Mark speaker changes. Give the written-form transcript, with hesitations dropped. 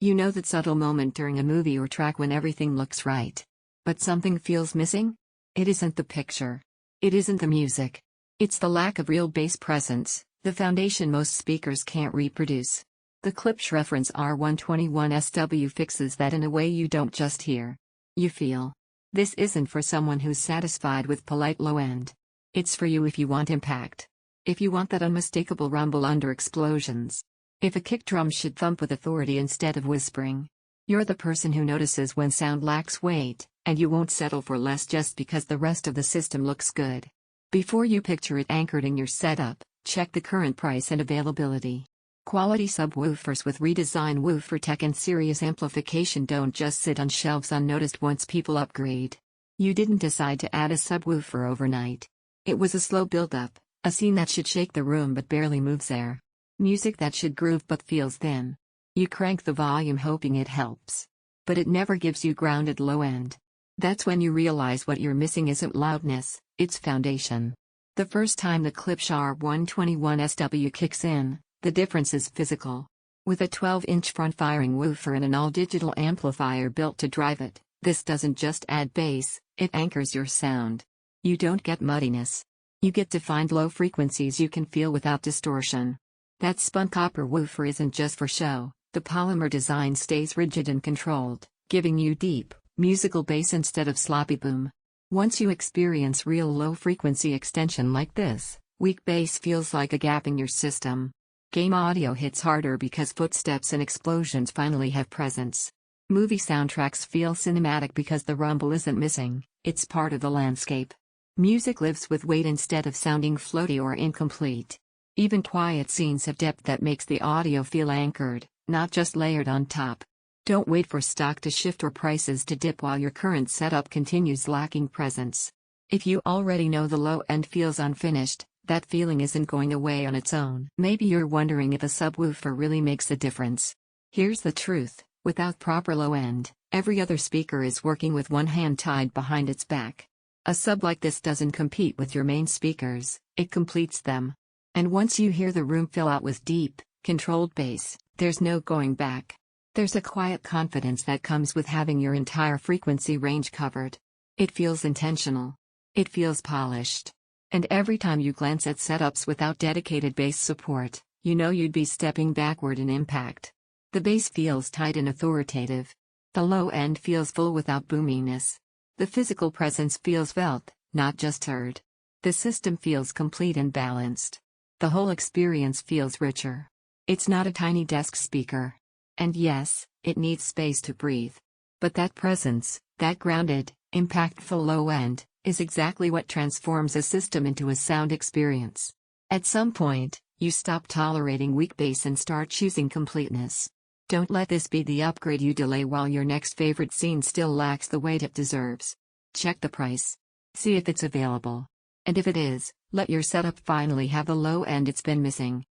Speaker 1: You know that subtle moment during a movie or track when everything looks right. But something feels missing? It isn't the picture. It isn't the music. It's the lack of real bass presence, the foundation most speakers can't reproduce. The Klipsch Reference R-121SW fixes that in a way you don't just hear. You feel. This isn't for someone who's satisfied with polite low end. It's for you if you want impact. If you want that unmistakable rumble under explosions. If a kick drum should thump with authority instead of whispering. You're the person who notices when sound lacks weight, and you won't settle for less just because the rest of the system looks good. Before you picture it anchored in your setup, check the current price and availability. Quality subwoofers with redesigned woofer tech and serious amplification don't just sit on shelves unnoticed once people upgrade. You didn't decide to add a subwoofer overnight. It was a slow build-up, a scene that should shake the room but barely moves air. Music that should groove but feels thin. You crank the volume hoping it helps. But it never gives you grounded low end. That's when you realize what you're missing isn't loudness, it's foundation. The first time the Klipsch R-121SW kicks in, the difference is physical. With a 12-inch front-firing woofer and an all-digital amplifier built to drive it, this doesn't just add bass, it anchors your sound. You don't get muddiness. You get defined low frequencies you can feel without distortion. That spun-copper woofer isn't just for show, the polymer design stays rigid and controlled, giving you deep, musical bass instead of sloppy boom. Once you experience real low-frequency extension like this, weak bass feels like a gap in your system. Game audio hits harder because footsteps and explosions finally have presence. Movie soundtracks feel cinematic because the rumble isn't missing, it's part of the landscape. Music lives with weight instead of sounding floaty or incomplete. Even quiet scenes have depth that makes the audio feel anchored, not just layered on top. Don't wait for stock to shift or prices to dip while your current setup continues lacking presence. If you already know the low end feels unfinished, that feeling isn't going away on its own. Maybe you're wondering if a subwoofer really makes a difference. Here's the truth, without proper low end, every other speaker is working with one hand tied behind its back. A sub like this doesn't compete with your main speakers, it completes them. And once you hear the room fill out with deep, controlled bass, there's no going back. There's a quiet confidence that comes with having your entire frequency range covered. It feels intentional. It feels polished. And every time you glance at setups without dedicated bass support, you know you'd be stepping backward in impact. The bass feels tight and authoritative. The low end feels full without boominess. The physical presence feels felt, not just heard. The system feels complete and balanced. The whole experience feels richer. It's not a tiny desk speaker. And yes, it needs space to breathe. But that presence, that grounded, impactful low end, is exactly what transforms a system into a sound experience. At some point, you stop tolerating weak bass and start choosing completeness. Don't let this be the upgrade you delay while your next favorite scene still lacks the weight it deserves. Check the price. See if it's available. And if it is, let your setup finally have the low end it's been missing.